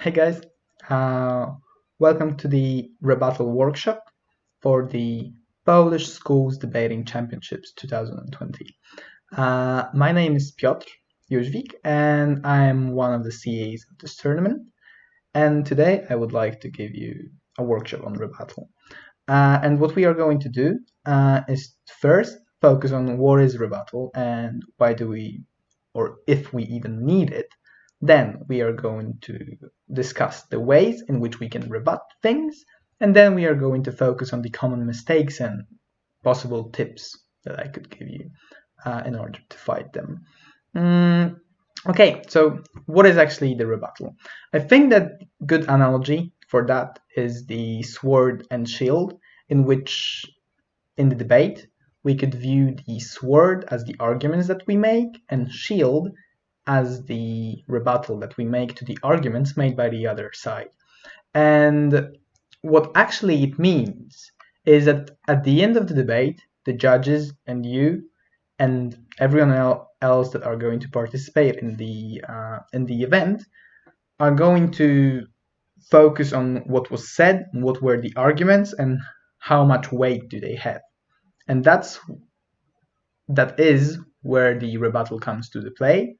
Hey guys, uh, welcome to the Rebuttal workshop for the Polish Schools Debating Championships 2020. My name is Piotr Jóźwik and I am one of the CAs of this tournament. And today I would like to give you a workshop on rebuttal. And what we are going to do is first focus on what is rebuttal and why do we, or if we even need it. Then we are going to discuss the ways in which we can rebut things, and then we are going to focus on the common mistakes and possible tips that I could give you in order to fight them. Okay, so what is actually the rebuttal? I think that good analogy for that is the sword and shield, in which in the debate we could view the sword as the arguments that we make and shield as the rebuttal that we make to the arguments made by the other side. And what actually it means is that at the end of the debate, the judges and you and everyone else that are going to participate in the event are going to focus on what was said, what were the arguments, and how much weight do they have. And that is where the rebuttal comes to the play.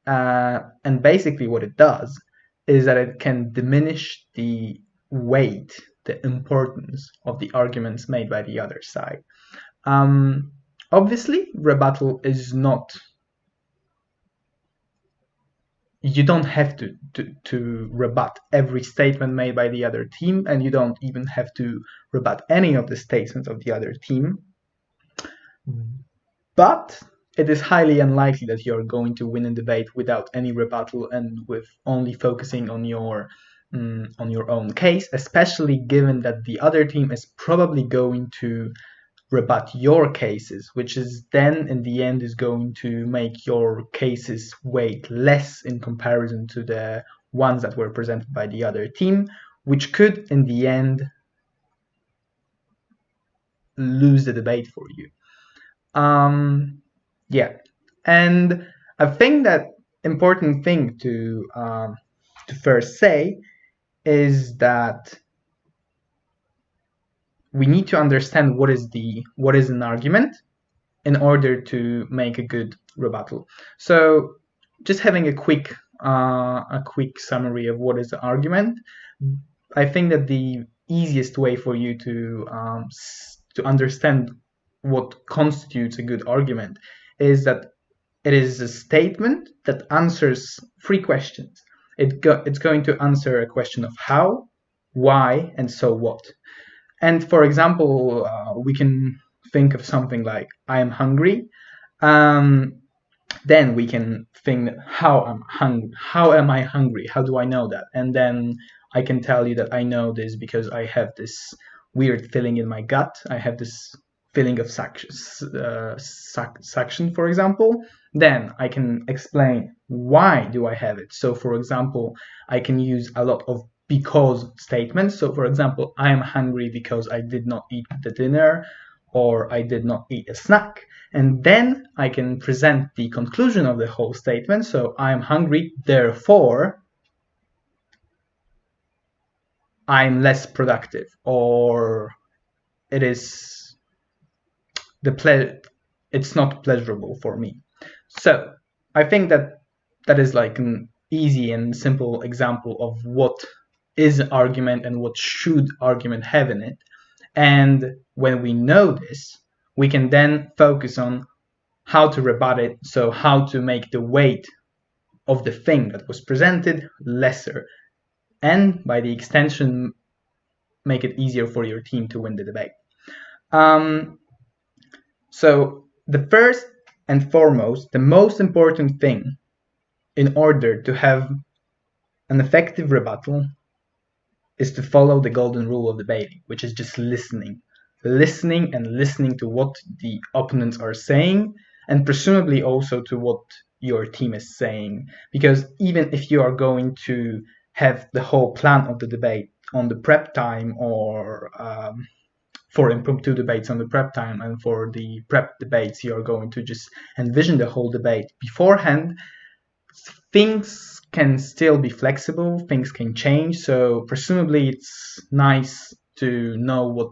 And basically what it does is that it can diminish the weight, the importance of the arguments made by the other side. Obviously, rebuttal is not, you don't have to rebut every statement made by the other team, and you don't even have to rebut any of the statements of the other team. But it is highly unlikely that you're going to win a debate without any rebuttal and with only focusing on your own case, especially given that the other team is probably going to rebut your cases, which is then in the end is going to make your cases weight less in comparison to the ones that were presented by the other team, which could in the end lose the debate for you. Yeah, and I think that important thing to first say is that we need to understand what is an argument in order to make a good rebuttal. So just having a quick summary of what is an argument, I think that the easiest way for you to understand what constitutes a good argument is that it is a statement that answers three questions. It's going to answer a question of how, why, and so what. And for example, we can think of something like, I am hungry. Then we can think, how am I hungry? How do I know that? And then I can tell you that I know this because I have this weird feeling in my gut. I have this feeling of suction, for example. Then I can explain why do I have it. So for example, I can use a lot of because statements. So for example, I am hungry because I did not eat the dinner, or I did not eat a snack. And then I can present the conclusion of the whole statement. So I am hungry, therefore I'm less productive, or it's not pleasurable for me. So I think that is like an easy and simple example of what is an argument and what should argument have in it. And when we know this, we can then focus on how to rebut it, so how to make the weight of the thing that was presented lesser, and by the extension make it easier for your team to win the debate. So the first and foremost, the most important thing in order to have an effective rebuttal is to follow the golden rule of debating, which is just listening and listening to what the opponents are saying, and presumably also to what your team is saying. Because even if you are going to have the whole plan of the debate on the prep time, or for impromptu debates on the prep time, and for the prep debates you are going to just envision the whole debate beforehand, things can still be flexible, things can change, so presumably it's nice to know what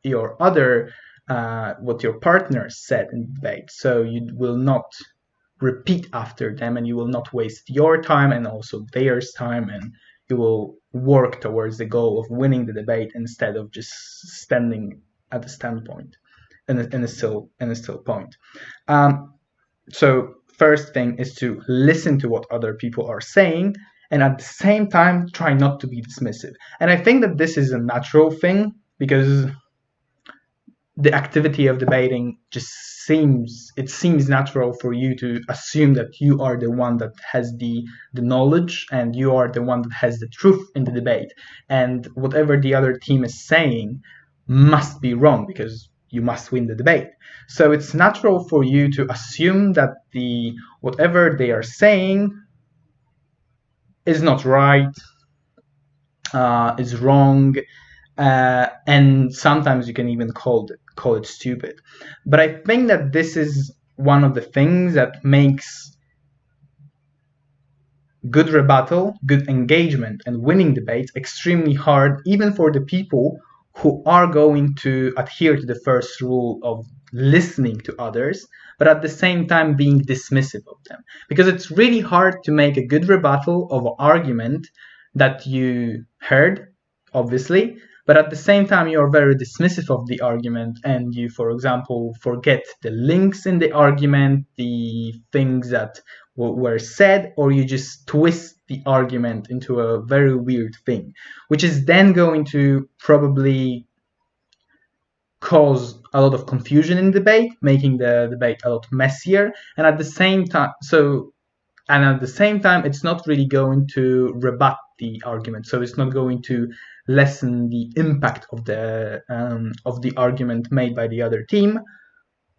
your partner said in the debate, so you will not repeat after them and you will not waste your time and also theirs time, and you will work towards the goal of winning the debate instead of just standing at the standpoint in a still point. So first thing is to listen to what other people are saying, and at the same time try not to be dismissive. And I think that this is a natural thing, because the activity of debating just seems natural for you to assume that you are the one that has the knowledge and you are the one that has the truth in the debate, and whatever the other team is saying must be wrong because you must win the debate. So it's natural for you to assume that whatever they are saying is not right, is wrong, and sometimes you can even call it stupid. But I think that this is one of the things that makes good rebuttal, good engagement, and winning debates extremely hard, even for the people who are going to adhere to the first rule of listening to others, but at the same time being dismissive of them. Because it's really hard to make a good rebuttal of an argument that you heard, obviously, but at the same time you are very dismissive of the argument, and you, for example, forget the links in the argument, the things that were said, or you just twist the argument into a very weird thing, which is then going to probably cause a lot of confusion in debate, making the debate a lot messier, and at the same time it's not really going to rebut the argument, so it's not going to lessen the impact of the argument made by the other team,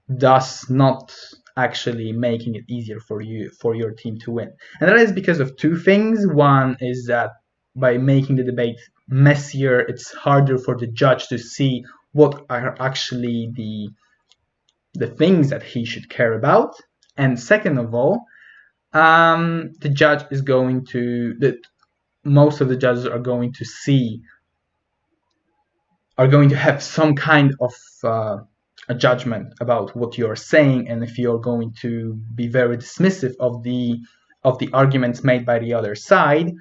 thus not actually making it easier for your team to win. And that is because of two things. One is that by making the debate messier, it's harder for the judge to see what are actually the things that he should care about. And second of all, the judge is going to most of the judges are going to have some kind of a judgment about what you're saying, and if you're going to be very dismissive of the arguments made by the other side,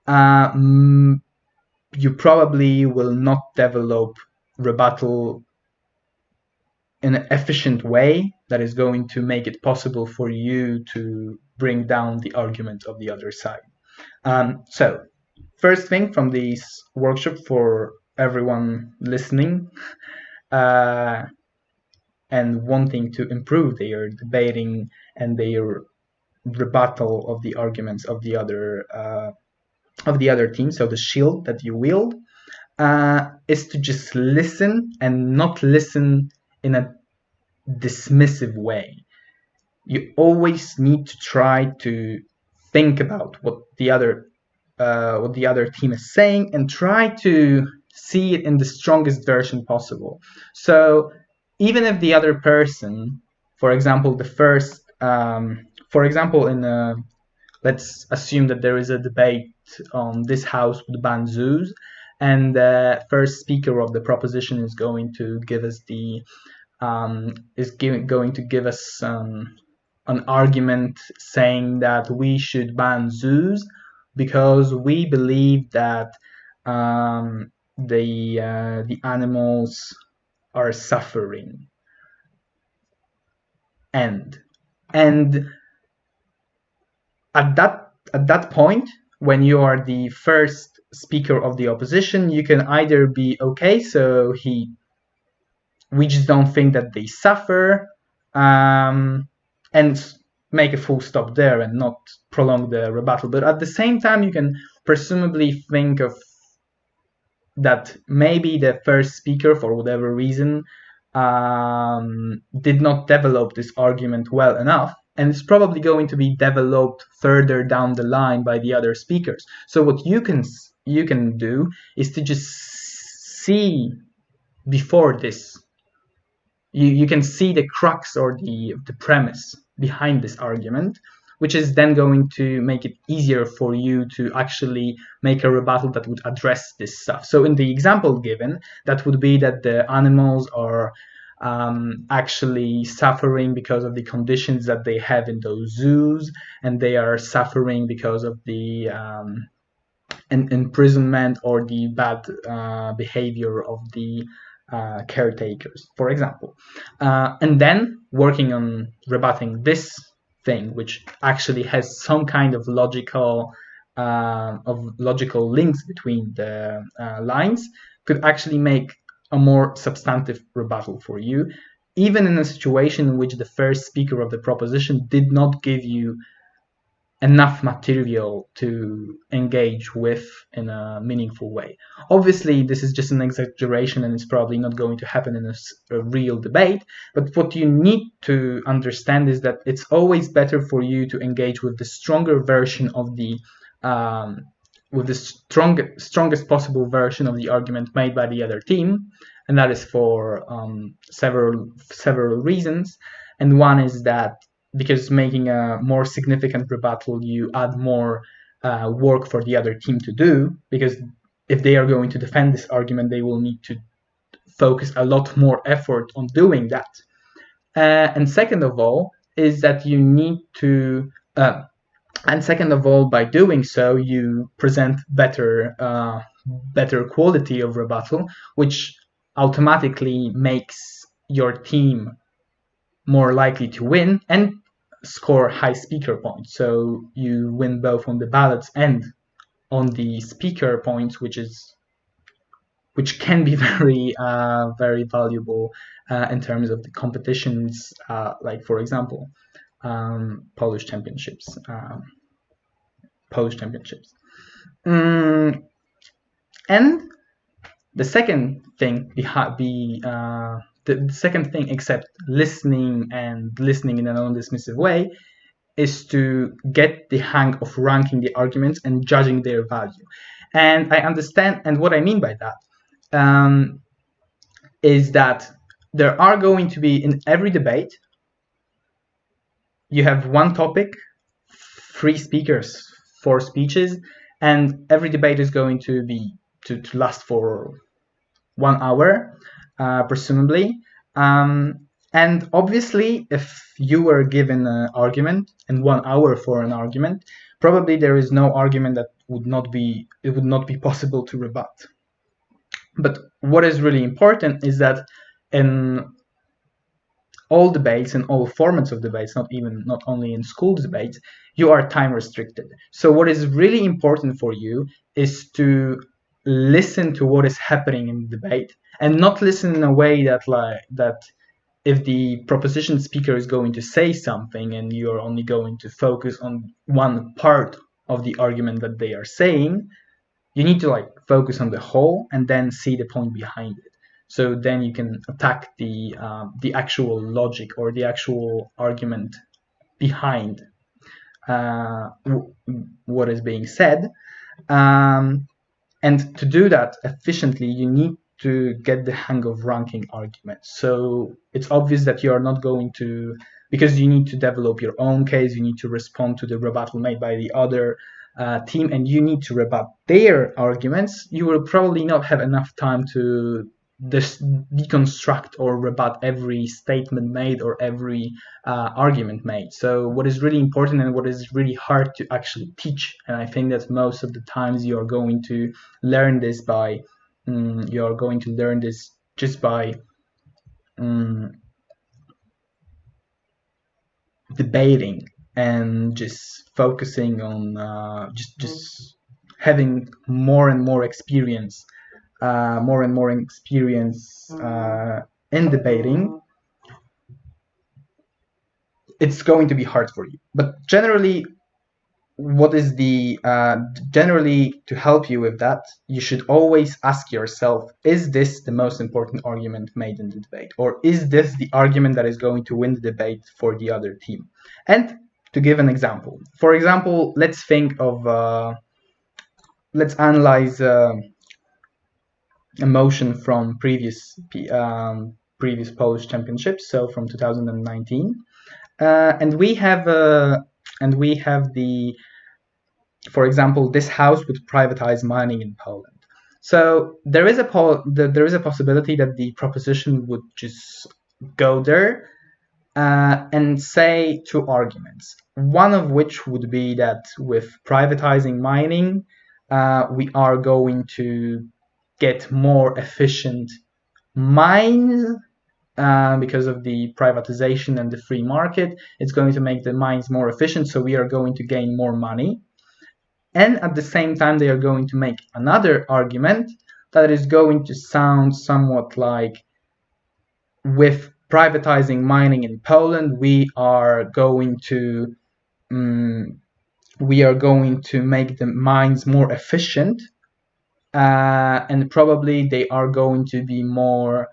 you probably will not develop rebuttal in an efficient way that is going to make it possible for you to bring down the argument of the other side. So first thing from this workshop for everyone listening and wanting to improve their debating and their rebuttal of the arguments of the other team, so the shield that you wield, is to just listen and not listen in a dismissive way. You always need to try to think about what the other team is saying and try to see it in the strongest version possible. So even if the other person, for example, let's assume that there is a debate on this house would ban zoos, and the first speaker of the proposition is going to give us an argument saying that we should ban zoos because we believe that the animals are suffering. And at that point, when you are the first speaker of the opposition, you can either be okay, so we just don't think that they suffer, and make a full stop there and not prolong the rebuttal. But at the same time, you can presumably think of that maybe the first speaker, for whatever reason, did not develop this argument well enough, and it's probably going to be developed further down the line by the other speakers. So what you can do is to just see before this. You can see the crux or the premise behind this argument, which is then going to make it easier for you to actually make a rebuttal that would address this stuff. So in the example given, that would be that the animals are actually suffering because of the conditions that they have in those zoos, and they are suffering because of the imprisonment or the bad behavior of the caretakers, for example. And then working on rebutting this thing, which actually has some kind of logical links between the lines, could actually make a more substantive rebuttal for you, even in a situation in which the first speaker of the proposition did not give you enough material to engage with in a meaningful way. Obviously, this is just an exaggeration and it's probably not going to happen in a real debate, but what you need to understand is that it's always better for you to engage with the stronger version of the with the strongest possible version of the argument made by the other team, and that is for several reasons. And one is that because making a more significant rebuttal, you add more work for the other team to do, because if they are going to defend this argument, they will need to focus a lot more effort on doing that. And second of all, is that you need to and second of all, by doing so, you present better quality of rebuttal, which automatically makes your team more likely to win and score high speaker points. So you win both on the ballots and on the speaker points, which can be very valuable in terms of the competitions, like for example, Polish championships. And the second thing the second thing, except listening in a non-dismissive way, is to get the hang of ranking the arguments and judging their value. And I understand, and what I mean by that is that there are going to be, in every debate, you have one topic, 3 speakers, 4 speeches, and every debate is going to be to last for 1 hour, presumably. And obviously, if you were given an argument and 1 hour for an argument, probably there is no argument that would not be possible to rebut. But what is really important is that in all debates and all formats of debates, not only in school debates, you are time restricted. So what is really important for you is to listen to what is happening in the debate, and not listen in a way that if the proposition speaker is going to say something and you're only going to focus on one part of the argument that they are saying, you need to focus on the whole and then see the point behind it. So then you can attack the actual logic or the actual argument behind what is being said. And to do that efficiently, you need to get the hang of ranking arguments. So it's obvious that you are not going to, because you need to develop your own case, you need to respond to the rebuttal made by the other team, and you need to rebut their arguments. You will probably not have enough time to deconstruct or rebut every statement made or every argument made. So what is really important and what is really hard to actually teach, and I think that most of the times you are going to learn this just by debating and just focusing on just having more and more experience in debating. It's going to be hard for you, but generally generally to help you with that, you should always ask yourself, is this the most important argument made in the debate, or is this the argument that is going to win the debate for the other team? And to give an example, for example, let's analyze a motion from previous Polish championships, so from 2019, and we have and we have for example, this house would privatize mining in Poland. So there is a possibility that the proposition would just go there and say two arguments. One of which would be that with privatizing mining, we are going to get more efficient mines because of the privatization and the free market. It's going to make the mines more efficient, so we are going to gain more money. And at the same time, they are going to make another argument that is going to sound somewhat like, with privatizing mining in Poland, we are going to make the mines more efficient, and probably they are going to be more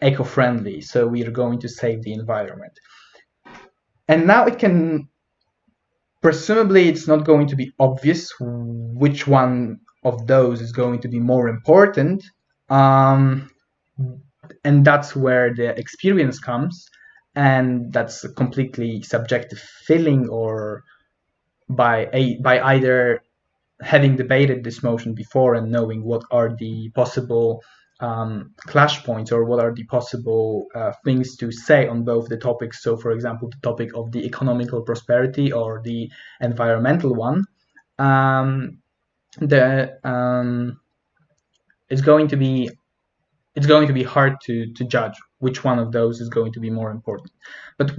eco-friendly. So we are going to save the environment. And now presumably it's not going to be obvious which one of those is going to be more important. And that's where the experience comes, and that's a completely subjective feeling, or by either having debated this motion before and knowing what are the possible clash points, or what are the possible things to say on both the topics. So, for example, the topic of the economical prosperity or the environmental one, it's going to be hard to judge which one of those is going to be more important. But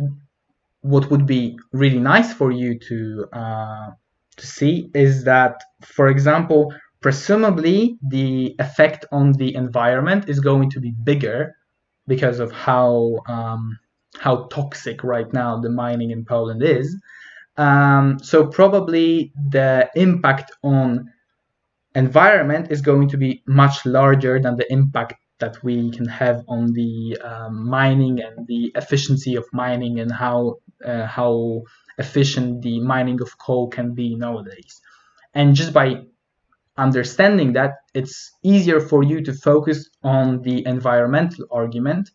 what would be really nice for you to see is that, for example, presumably the effect on the environment is going to be bigger because of how toxic right now the mining in Poland is. So probably the impact on environment is going to be much larger than the impact that we can have on the mining and the efficiency of mining, and how efficient the mining of coal can be nowadays. And just by understanding that, it's easier for you to focus on the environmental argument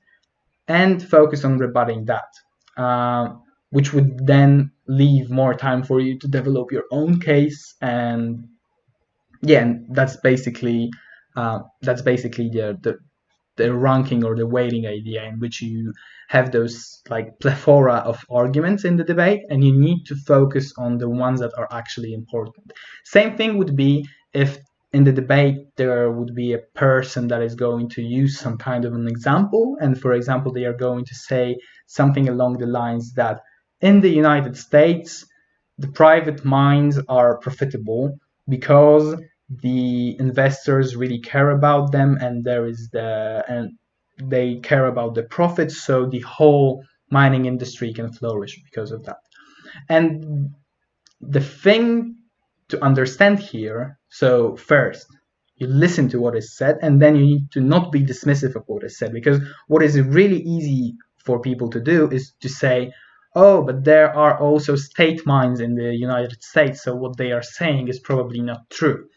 and focus on rebutting that, which would then leave more time for you to develop your own case. And and that's basically the ranking or the weighting idea, in which you have those like plethora of arguments in the debate, and you need to focus on the ones that are actually important. Same thing would be if in the debate there would be a person that is going to use some kind of an example, and for example they are going to say something along the lines that in the United States the private mines are profitable because the investors really care about them, and they care about the profits, so the whole mining industry can flourish because of that. And the thing to understand here, so first you listen to what is said, and then you need to not be dismissive of what is said, because what is really easy for people to do is to say, oh, but there are also state mines in the United States, so what they are saying is probably not true.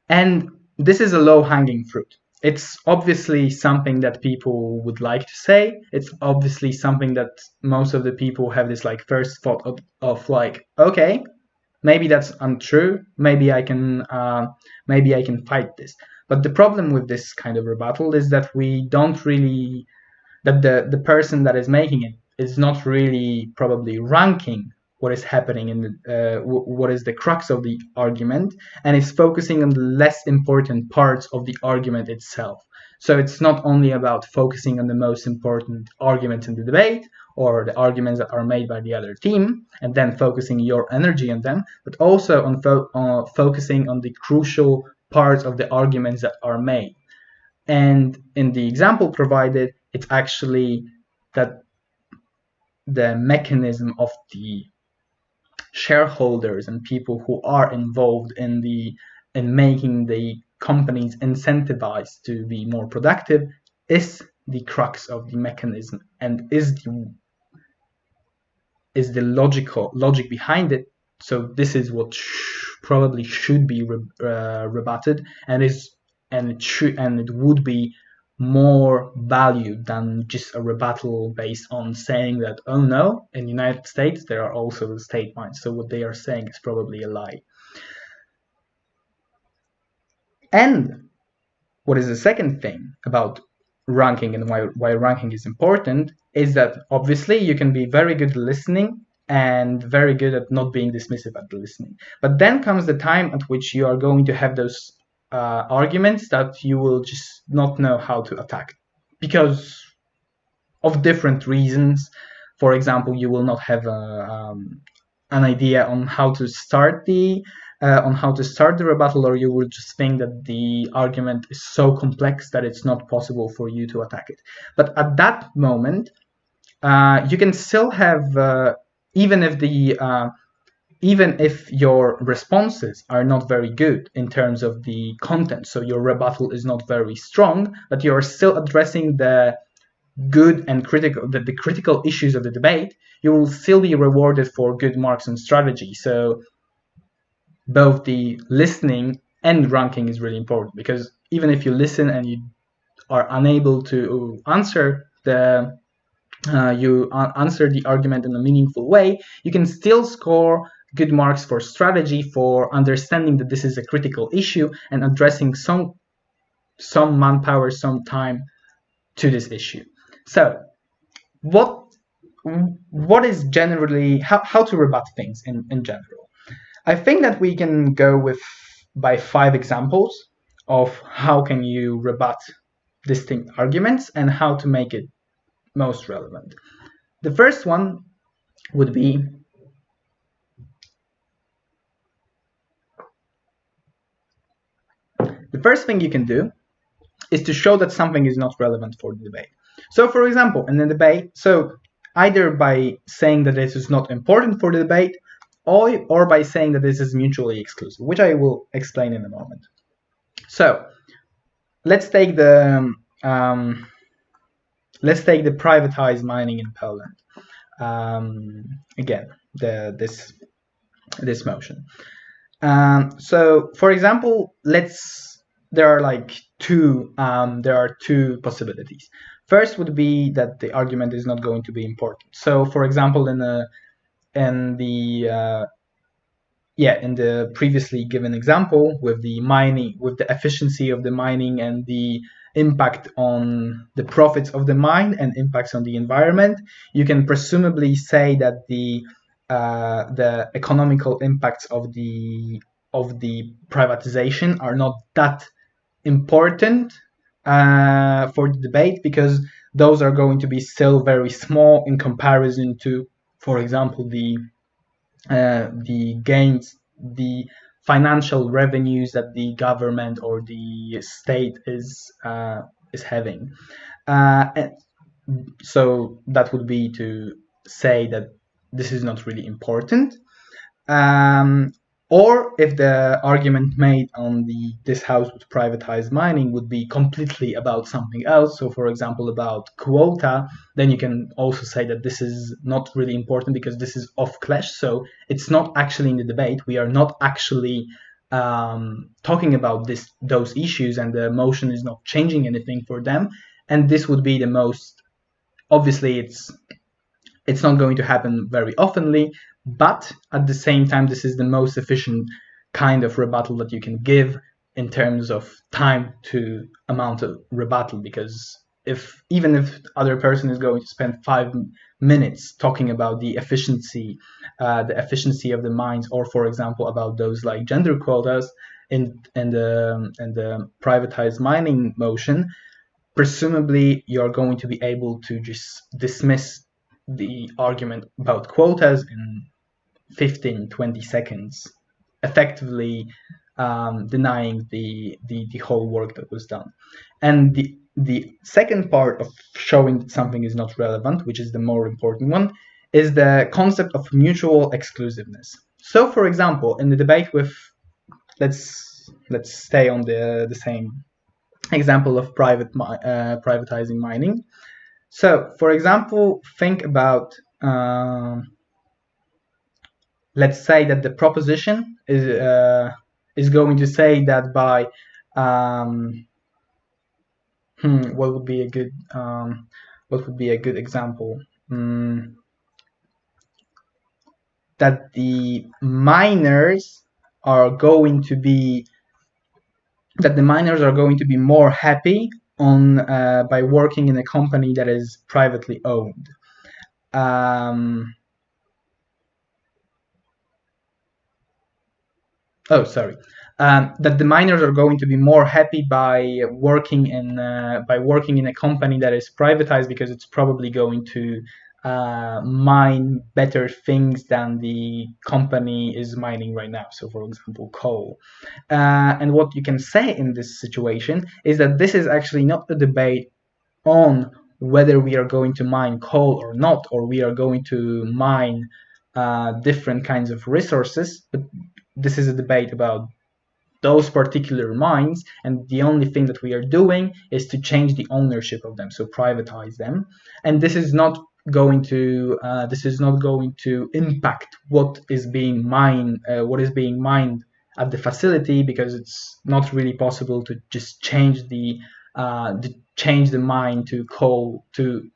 And this is a low-hanging fruit. It's obviously something that people would like to say. It's obviously something that most of the people have this like first thought of like, okay, maybe that's untrue. Maybe I can fight this. But the problem with this kind of rebuttal is that the person that is making it is not really probably ranking what is happening in what is the crux of the argument, and is focusing on the less important parts of the argument itself. So it's not only about focusing on the most important arguments in the debate, or the arguments that are made by the other team, and then focusing your energy on them, but also on focusing on the crucial parts of the arguments that are made. And in the example provided, it's actually that the mechanism of the shareholders and people who are involved in making the companies incentivized to be more productive is the crux of the mechanism, and is the logic behind it. So this is what probably should be rebutted, and it would be more value than just a rebuttal based on saying that, oh no, in the United States there are also state mines, so what they are saying is probably a lie. And what is the second thing about ranking and why ranking is important is that obviously you can be very good at listening and very good at not being dismissive at the listening. But then comes the time at which you are going to have those arguments that you will just not know how to attack because of different reasons. For example, you will not have an idea on how to start the rebuttal, or you will just think that the argument is so complex that it's not possible for you to attack it. But at that moment, you can still have even if your responses are not very good in terms of the content, so your rebuttal is not very strong, but you're still addressing the good and the critical issues of the debate, you will still be rewarded for good marks and strategy. So both the listening and ranking is really important, because even if you listen and you are unable to answer the argument in a meaningful way, you can still score good marks for strategy, for understanding that this is a critical issue and addressing some manpower, some time to this issue. So what is generally how to rebut things in general? I think that we can go by 5 examples of how can you rebut distinct arguments and how to make it most relevant. The first one would be the first thing you can do is to show that something is not relevant for the debate. So for example, in the debate, so either by saying that this is not important for the debate, or by saying that this is mutually exclusive, which I will explain in a moment. So let's take the privatized mining in Poland. Again, this motion. So for example, there are two possibilities. First would be that the argument is not going to be important. So for example, in the previously given example with the mining, with the efficiency of the mining and the impact on the profits of the mine and impacts on the environment, you can presumably say that the economical impacts of the privatization are not that important for the debate, because those are going to be still very small in comparison to, for example, the gains, the financial revenues that the government or the state is having. So that would be to say that this is not really important. Or if the argument made on this house would privatize mining would be completely about something else, so for example about quota, then you can also say that this is not really important because this is off clash, so it's not actually in the debate. We are not actually talking about those issues, and the motion is not changing anything for them. And this would be the most, obviously it's not going to happen very oftenly, but at the same time, this is the most efficient kind of rebuttal that you can give in terms of time to amount of rebuttal, because even if the other person is going to spend 5 minutes talking about the efficiency of the mines, or for example about those like gender quotas in the privatized mining motion, presumably you're going to be able to just dismiss the argument about quotas in 15-20 seconds, effectively denying the whole work that was done. And the second part of showing that something is not relevant, which is the more important one, is the concept of mutual exclusiveness. So for example, in the debate with, let's stay on the same example of privatizing mining. So for example, think about let's say that the proposition is going to say that by What would be a good example? That the miners are going to be more happy on by working in a company that is privately owned. That the miners are going to be more happy by working in a company that is privatized, because it's probably going to mine better things than the company is mining right now. So, for example, coal. And what you can say in this situation is that this is actually not a debate on whether we are going to mine coal or not, or we are going to mine different kinds of resources, but this is a debate about those particular mines, and the only thing that we are doing is to change the ownership of them, so privatize them. And this is not going to impact what is being mined at the facility, because it's not really possible to just change the mine to coal to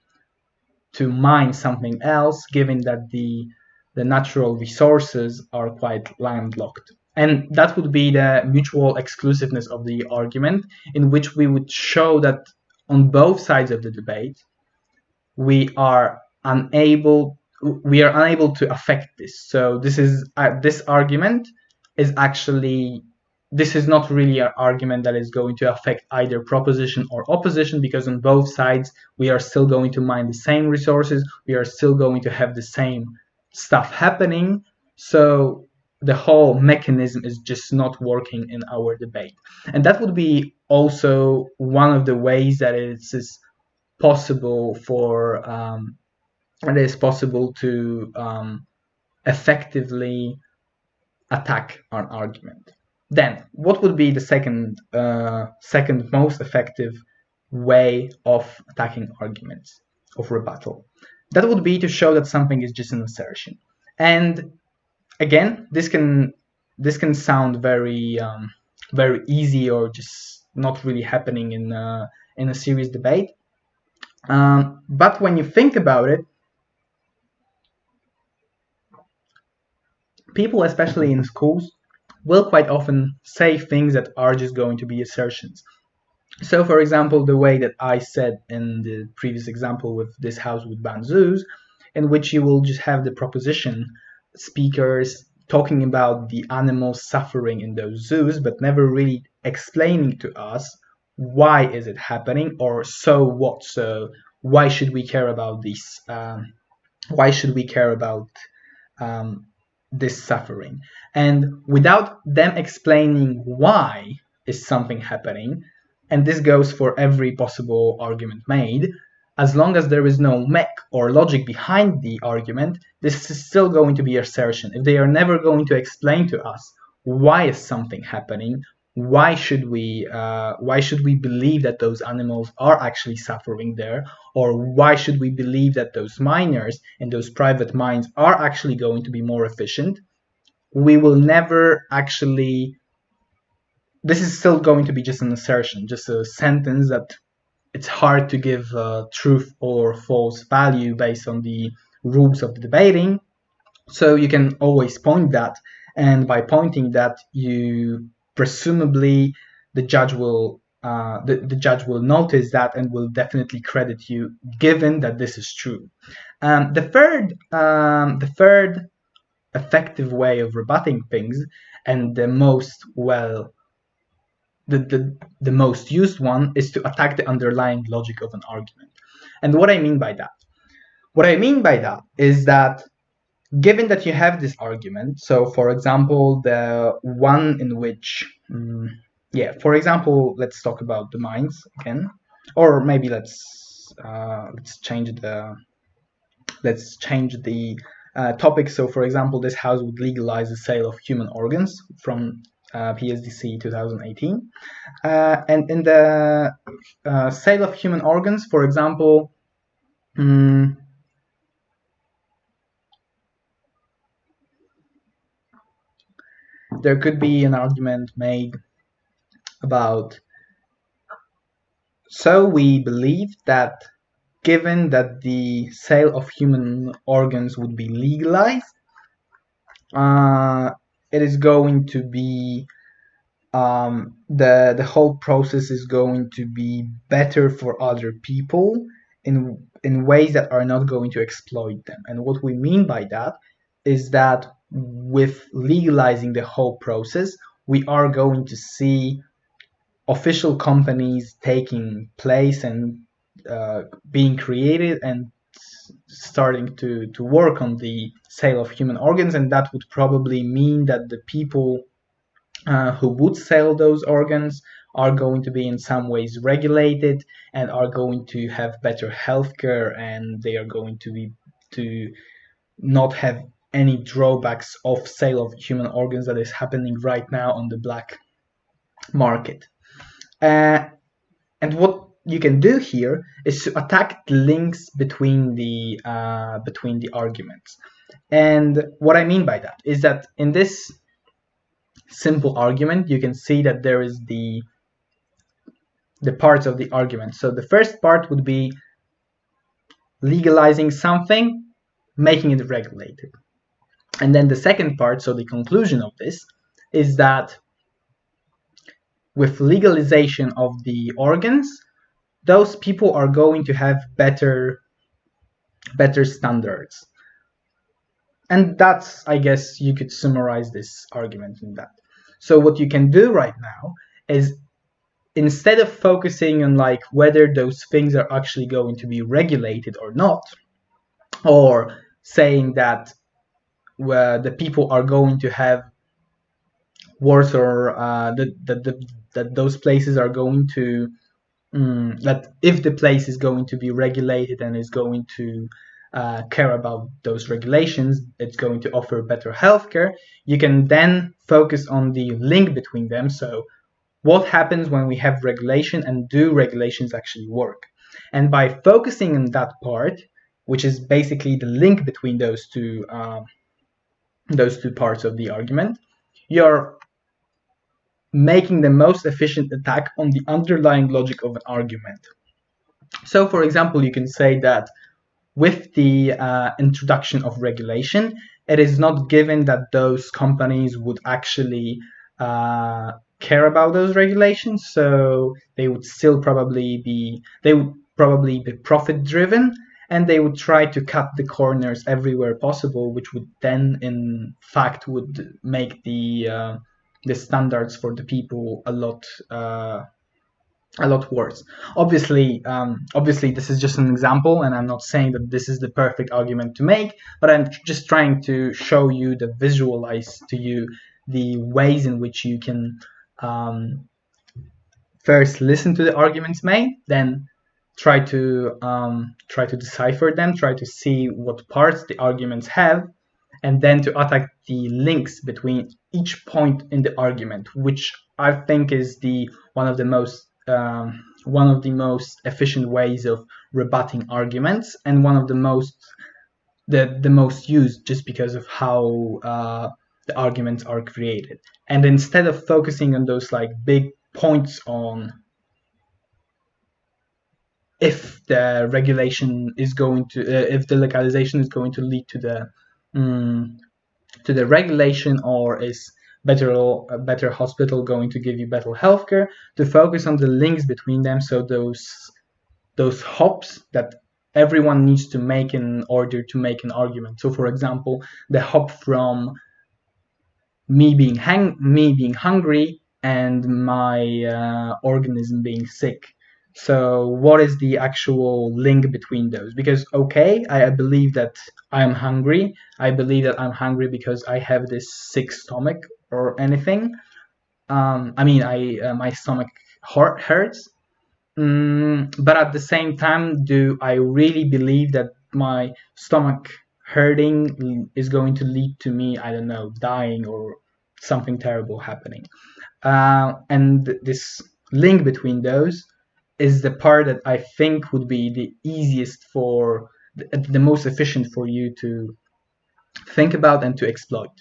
mine something else, given that the natural resources are quite landlocked. And that would be the mutual exclusiveness of the argument, in which we would show that on both sides of the debate, we are unable to affect this. So this argument is actually this is not really an argument that is going to affect either proposition or opposition, because on both sides we are still going to mine the same resources, we are still going to have the same stuff happening. So the whole mechanism is just not working in our debate. And that would be also one of the ways that it is possible to effectively attack an argument. Then, what would be the second most effective way of attacking arguments, of rebuttal? That would be to show that something is just an assertion. And again, this can sound very easy, or just not really happening in a serious debate. But when you think about it, people, especially in schools, will quite often say things that are just going to be assertions. So, for example, the way that I said in the previous example with this house with bamboos, in which you will just have the proposition speakers talking about the animals suffering in those zoos, but never really explaining to us why is it happening, or so what. So why should we care about this? Why should we care about this suffering? And without them explaining why is something happening, and this goes for every possible argument made, as long as there is no mech or logic behind the argument, this is still going to be assertion. If they are never going to explain to us why is something happening, why should we believe that those animals are actually suffering there, or why should we believe that those miners in those private mines are actually going to be more efficient, we will never actually. This is still going to be just an assertion, just a sentence that it's hard to give truth or false value based on the rules of the debating. So you can always point that, and by pointing that, you presumably the judge will notice that and will definitely credit you, given that this is true. The third effective way of rebutting things, and the most the most used one, is to attack the underlying logic of an argument. And what I mean by that is that, given that you have this argument, so for example, the one in which, for example, let's talk about the mines again, or maybe let's change the topic. So, for example, this house would legalize the sale of human organs from PSDC 2018, and in the sale of human organs, for example, there could be an argument made about So we believe that given that the sale of human organs would be legalized, it is going to be the whole process is going to be better for other people in ways that are not going to exploit them. And what we mean by that is that with legalizing the whole process, we are going to see official companies taking place and being created and starting to work on the sale of human organs, and that would probably mean that the people who would sell those organs are going to be in some ways regulated and are going to have better healthcare, and they are going to not have any drawbacks of sale of human organs that is happening right now on the black market. And what you can do here is to attack the links between the arguments. And what I mean by that is that in this simple argument, you can see that there is the parts of the argument. So the first part would be legalizing something, making it regulated. And then the second part, so the conclusion of this, is that with legalization of the organs, those people are going to have better standards. And that's, I guess, you could summarize this argument in that. So what you can do right now is, instead of focusing on like whether those things are actually going to be regulated or not, or saying that the people are going to have worse, or that those places are going to that if the place is going to be regulated and is going to care about those regulations, it's going to offer better healthcare, you can then focus on the link between them. So what happens when we have regulation, and do regulations actually work? And by focusing on that part, which is basically the link between those two parts of the argument, you're making the most efficient attack on the underlying logic of an argument. So, for example, you can say that with the introduction of regulation, it is not given that those companies would actually care about those regulations, so they would probably be profit driven, and they would try to cut the corners everywhere possible, which would then in fact would make the standards for the people a lot worse. Obviously, this is just an example, and I'm not saying that this is the perfect argument to make, but I'm just trying to show you, visualize to you the ways in which you can first listen to the arguments made, then try to decipher them, try to see what parts the arguments have, and then to attack the links between each point in the argument, which I think is one of the most efficient ways of rebutting arguments, and one of the most used, just because of how the arguments are created. And instead of focusing on those like big points on if the regulation is going to if the legalization is going to lead to the regulation, or is a better hospital going to give you better healthcare, to focus on the links between them. So those hops that everyone needs to make in order to make an argument. So for example, the hop from me being hungry and my organism being sick. So what is the actual link between those? Because okay, I believe that I'm hungry. I believe that I'm hungry because I have this sick stomach or anything. My stomach hurts. But at the same time, do I really believe that my stomach hurting is going to lead to me, I don't know, dying or something terrible happening? And this link between those is the part that I think would be the easiest the most efficient for you to think about and to exploit.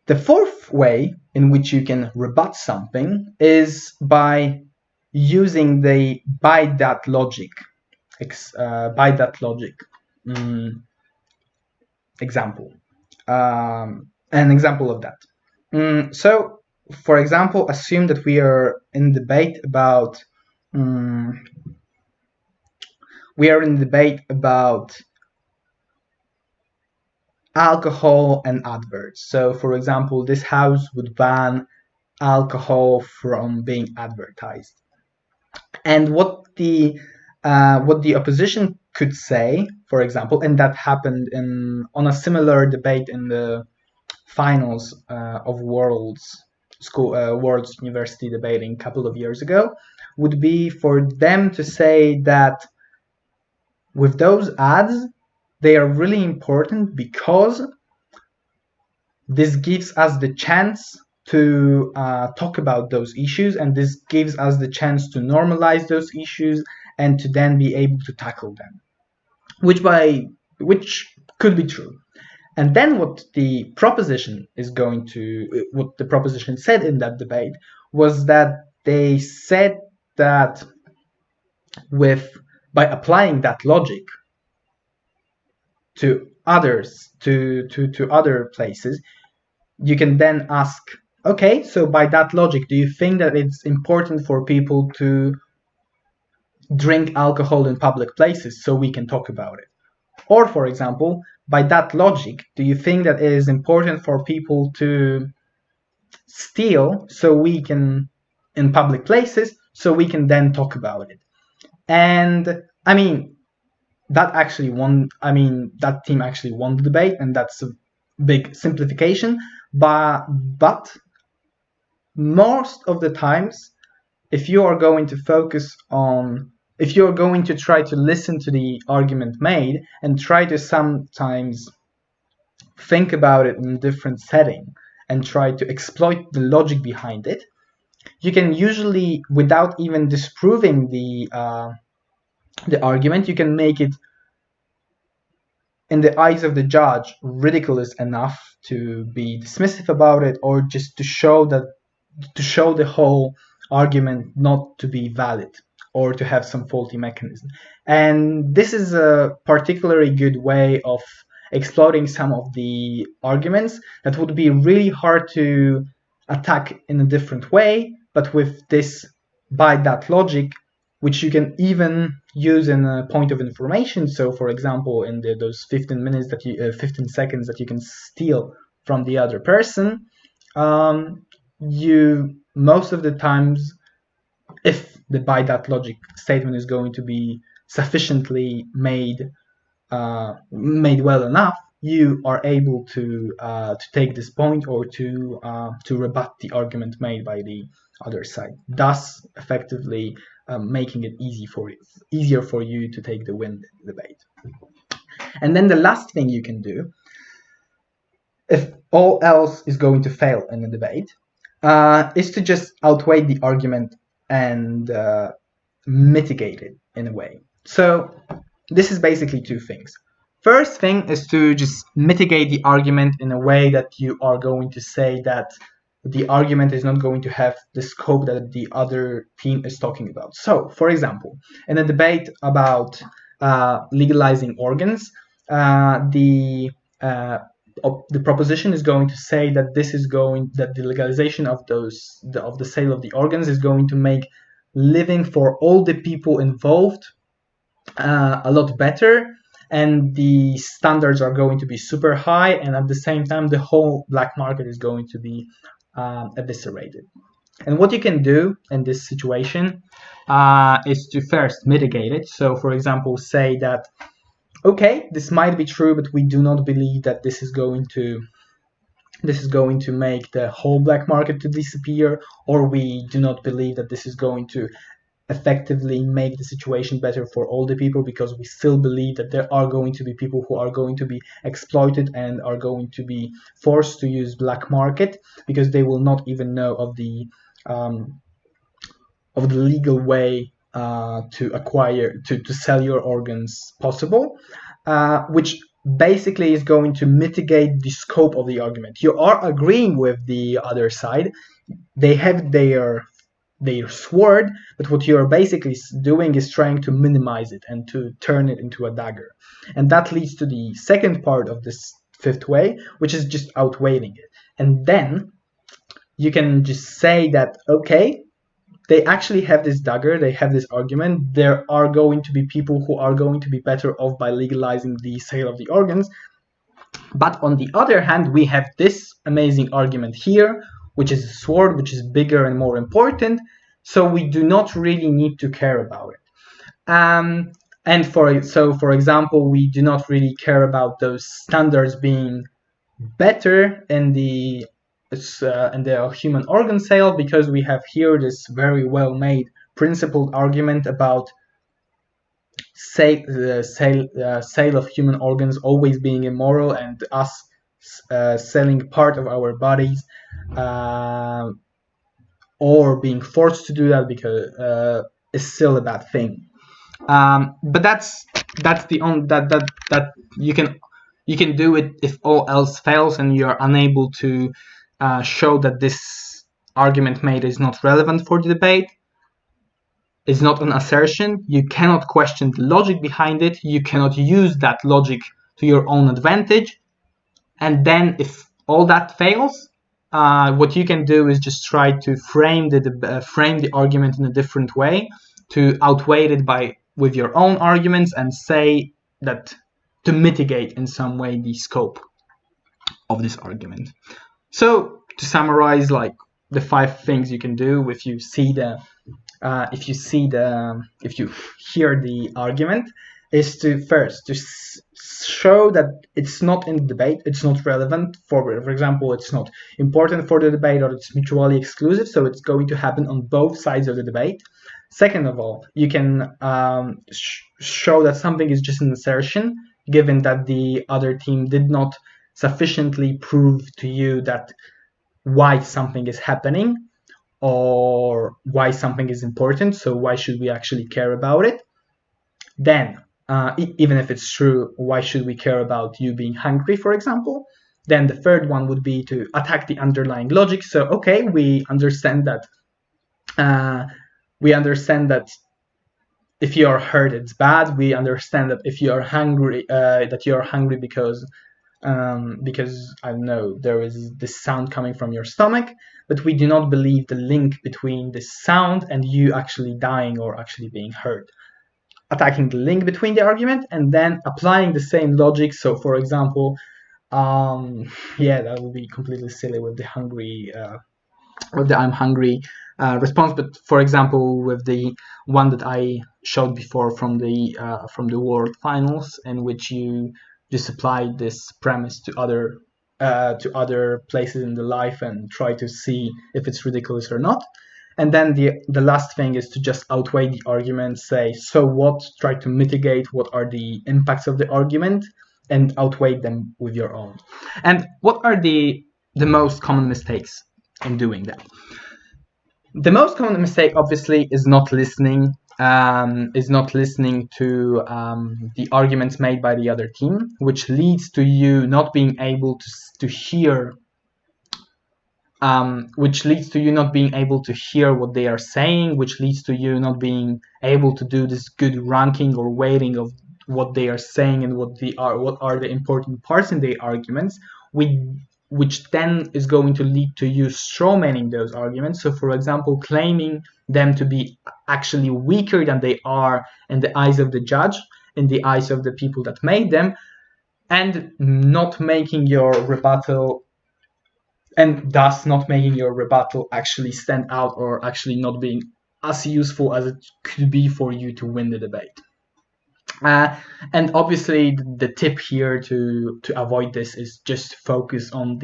The fourth way in which you can rebut something is by using the by that logic example. An example of that. So, for example, assume that we are in debate about alcohol and adverts. So, for example, this house would ban alcohol from being advertised. And what the opposition could say, for example, and that happened on a similar debate in the finals of World's University debating a couple of years ago, would be for them to say that with those ads, they are really important because this gives us the chance to talk about those issues, and this gives us the chance to normalize those issues and to then be able to tackle them, which could be true. And then what the proposition said in that debate was that they said that by applying that logic to others, to other places, you can then ask, okay, so by that logic, do you think that it's important for people to drink alcohol in public places so we can talk about it? Or, for example, by that logic, do you think that it is important for people to steal so we can, in public places, so we can then talk about it? And I mean, that team actually won the debate, and that's a big simplification. But most of the times, if you are going to try to listen to the argument made and try to sometimes think about it in a different setting and try to exploit the logic behind it, you can usually, without even disproving the argument, you can make it, in the eyes of the judge, ridiculous enough to be dismissive about it, or just to show the whole argument not to be valid or to have some faulty mechanism. And this is a particularly good way of exploiting some of the arguments that would be really hard to attack in a different way, but with this by that logic, which you can even use in a point of information. So, for example, in those 15 seconds that you can steal from the other person, you most of the times, if the by that logic statement is going to be sufficiently made well enough, you are able to take this point or to rebut the argument made by the other side, thus effectively making it easier for you to take the win in the debate. And then the last thing you can do, if all else is going to fail in the debate, is to just outweigh the argument and mitigate it in a way. So this is basically two things. First thing is to just mitigate the argument in a way that you are going to say that the argument is not going to have the scope that the other team is talking about. So, for example, in a debate about legalizing organs, the proposition is going to say that that the legalization of the sale of the organs is going to make living for all the people involved a lot better, and the standards are going to be super high, and at the same time the whole black market is going to be eviscerated. And what you can do in this situation is to first mitigate it. So, for example, say that, okay, this might be true, but we do not believe that this is going to make the whole black market to disappear, or we do not believe that this is going to effectively make the situation better for all the people, because we still believe that there are going to be people who are going to be exploited and are going to be forced to use black market because they will not even know of the legal way to sell your organs possible, which basically is going to mitigate the scope of the argument. You are agreeing with the other side. They have their their sword, but what you're basically doing is trying to minimize it and to turn it into a dagger. And that leads to the second part of this fifth way, which is just outweighing it. And then you can just say that, okay, they actually have this dagger, they have this argument, there are going to be people who are going to be better off by legalizing the sale of the organs. But on the other hand, we have this amazing argument here, which is a sword, which is bigger and more important, so we do not really need to care about it. And for example, we do not really care about those standards being better in the human organ sale, because we have here this very well-made principled argument about sale of human organs always being immoral, and us selling part of our bodies or being forced to do that because is still a bad thing. But that's the only that you can do it if all else fails and you're unable to show that this argument made is not relevant for the debate. It's not an assertion. You cannot question the logic behind it. You cannot use that logic to your own advantage. And then if all that fails, what you can do is just try to frame the argument in a different way, to outweigh it with your own arguments and say that to mitigate in some way the scope of this argument. So to summarize, like the 5 things you can do if you hear the argument, is to first show that it's not in the debate, it's not relevant for example, it's not important for the debate, or it's mutually exclusive, so it's going to happen on both sides of the debate. Second of all, you can show that something is just an assertion, given that the other team did not sufficiently prove to you that why something is happening or why something is important, so why should we actually care about it? Then, even if it's true, why should we care about you being hungry, for example? Then the third one would be to attack the underlying logic. So, okay, we understand that if you are hurt, it's bad. We understand that if you are hungry, because I don't know, there is this sound coming from your stomach, but we do not believe the link between this sound and you actually dying or actually being hurt. Attacking the link between the argument and then applying the same logic. So, for example, that would be completely silly with the I'm hungry response. But for example, with the one that I showed before from the World Finals, in which you just apply this premise to other places in the life and try to see if it's ridiculous or not. And then the last thing is to just outweigh the argument, say, so what, try to mitigate what are the impacts of the argument and outweigh them with your own. And what are the most common mistakes in doing that? The most common mistake, obviously, is not listening to the arguments made by the other team, which leads to you not being able to hear what they are saying, which leads to you not being able to do this good ranking or weighting of what they are saying and what are the important parts in the arguments, which then is going to lead to you strawmanning those arguments. So, for example, claiming them to be actually weaker than they are in the eyes of the judge, in the eyes of the people that made them, and not making your rebuttal, and thus not making your rebuttal actually stand out, or actually not being as useful as it could be for you to win the debate. And obviously the tip here to avoid this is just focus on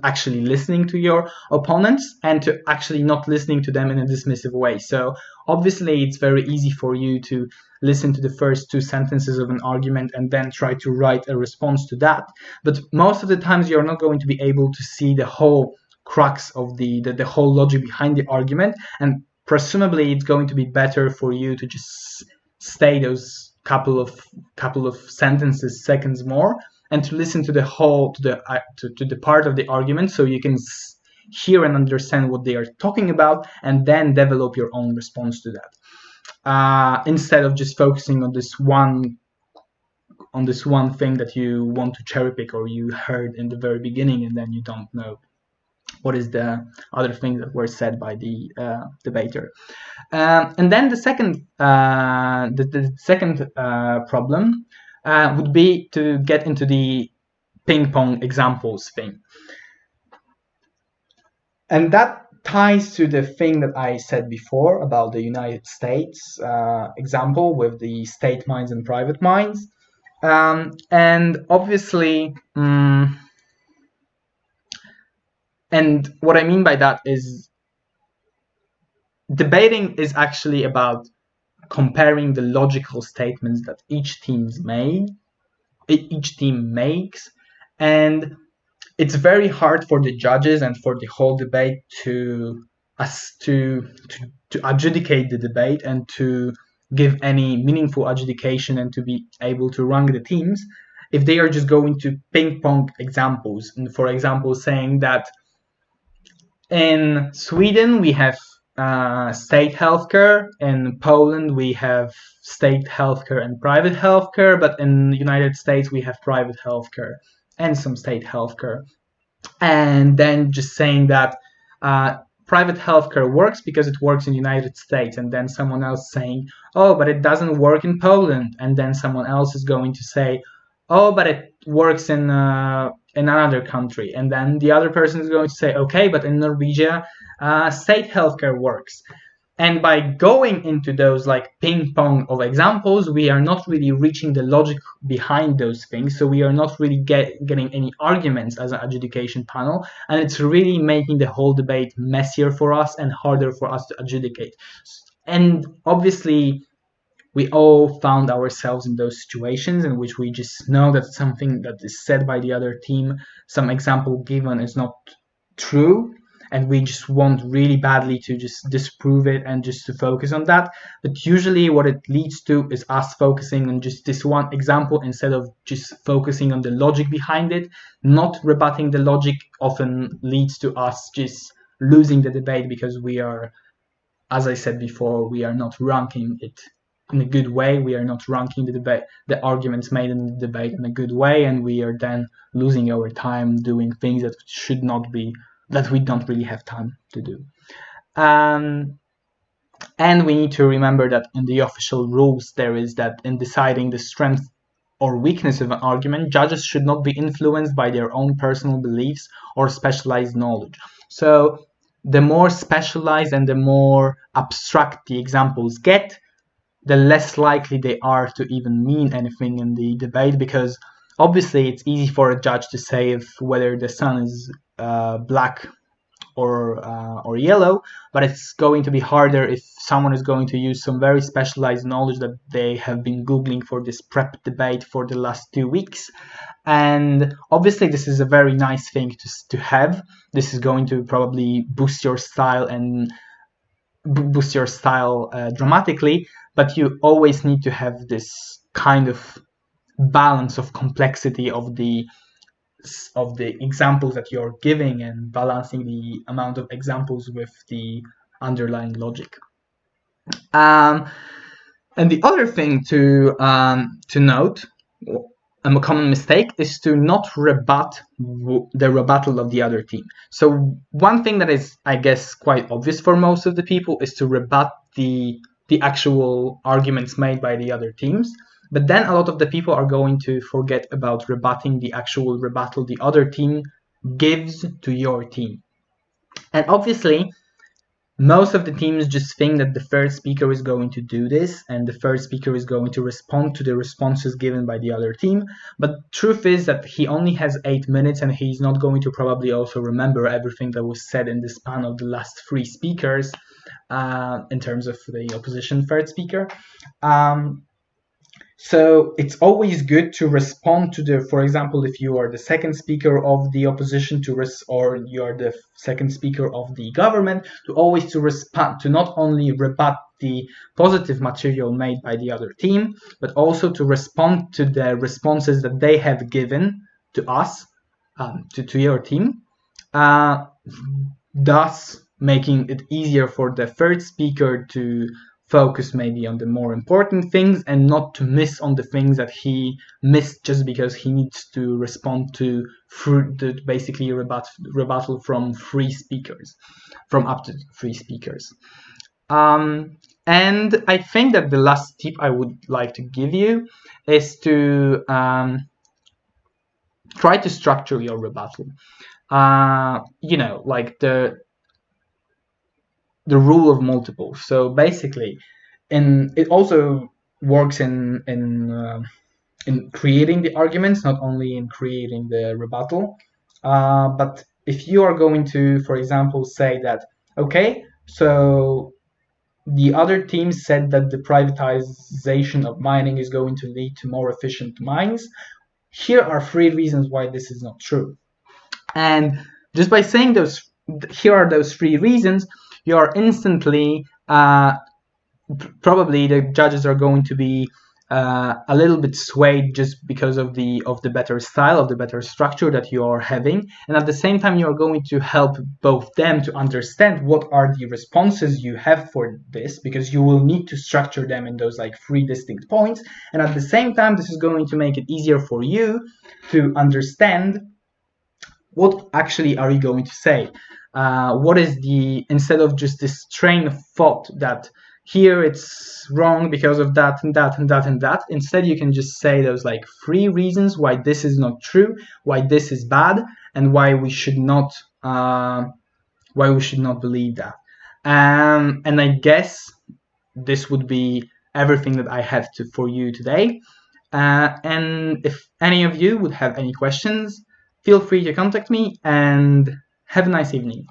actually listening to your opponents and to actually not listening to them in a dismissive way. So obviously it's very easy for you to listen to the first 2 sentences of an argument and then try to write a response to that. But most of the times you're not going to be able to see the whole crux of the whole logic behind the argument, and presumably it's going to be better for you to just stay those couple of seconds more and to listen to the whole to the part of the argument, so you can hear and understand what they are talking about, and then develop your own response to that, instead of just focusing on this one thing that you want to cherry pick or you heard in the very beginning, and then you don't know what is the other things that were said by the debater. And then the second problem would be to get into the ping pong examples thing. And that ties to the thing that I said before about the United States example with the state mines and private mines. And obviously, and what I mean by that is debating is actually about comparing the logical statements that each team makes, and it's very hard for the judges and for the whole debate to adjudicate the debate and to give any meaningful adjudication and to be able to rank the teams if they are just going to ping pong examples, and for example saying that in Sweden we have state healthcare, in Poland we have state healthcare and private healthcare, but in the United States we have private healthcare and some state healthcare. And then just saying that private healthcare works because it works in the United States, and then someone else saying, oh, but it doesn't work in Poland, and then someone else is going to say, oh, but it works in another country, and then the other person is going to say, okay, but in Norwegia state healthcare works. And by going into those like ping pong of examples, we are not really reaching the logic behind those things, so we are not really getting any arguments as an adjudication panel, and it's really making the whole debate messier for us and harder for us to adjudicate. And obviously we all found ourselves in those situations in which we just know that something that is said by the other team, some example given, is not true, and we just want really badly to just disprove it and just to focus on that. But usually what it leads to is us focusing on just this one example instead of just focusing on the logic behind it. Not rebutting the logic often leads to us just losing the debate, because we are, as I said before, we are not ranking it in a good way. We are not ranking the arguments made in the debate in a good way, and we are then losing our time doing things that should not be, that we don't really have time to do. And we need to remember that in the official rules there is that in deciding the strength or weakness of an argument, judges should not be influenced by their own personal beliefs or specialized knowledge. So the more specialized and the more abstract the examples get, the less likely they are to even mean anything in the debate, because obviously it's easy for a judge to say if whether the sun is black or yellow, but it's going to be harder if someone is going to use some very specialized knowledge that they have been Googling for this prep debate for the last 2 weeks. And obviously this is a very nice thing to have. This is going to probably boost your style and dramatically, but you always need to have this kind of balance of complexity of the examples that you're giving, and balancing the amount of examples with the underlying logic. And the other thing to note, a common mistake, is to not rebut the rebuttal of the other team. So one thing that is, I guess, quite obvious for most of the people is to rebut the actual arguments made by the other teams. But then a lot of the people are going to forget about rebutting the actual rebuttal the other team gives to your team. And obviously, most of the teams just think that the third speaker is going to do this, and the third speaker is going to respond to the responses given by the other team. But truth is that he only has 8 minutes, and he's not going to probably also remember everything that was said in the span of the last 3 speakers in terms of the opposition third speaker. So it's always good to respond to for example, if you are the second speaker of the opposition or you are the second speaker of the government, to respond, to not only rebut the positive material made by the other team, but also to respond to the responses that they have given to us, to your team, thus making it easier for the third speaker to focus maybe on the more important things and not to miss on the things that he missed just because he needs to respond to basically rebuttal from up to three speakers. And I think that the last tip I would like to give you is to try to structure your rebuttal. Like the rule of multiples. So basically, it also works in creating the arguments, not only in creating the rebuttal. But if you are going to, for example, say that, okay, so the other team said that the privatization of mining is going to lead to more efficient mines. Here are 3 reasons why this is not true. And just by saying here are those 3 reasons, you are instantly, probably the judges are going to be a little bit swayed just because of the better style, of the better structure that you are having. And at the same time, you are going to help both them to understand what are the responses you have for this, because you will need to structure them in those like 3 distinct points. And at the same time, this is going to make it easier for you to understand what actually are you going to say. What is instead of just this train of thought that here it's wrong because of that and that and that and that, instead you can just say those like 3 reasons why this is not true, why this is bad, and why we should not believe that. And I guess this would be everything that I have for you today. And if any of you would have any questions, feel free to contact me, and have a nice evening.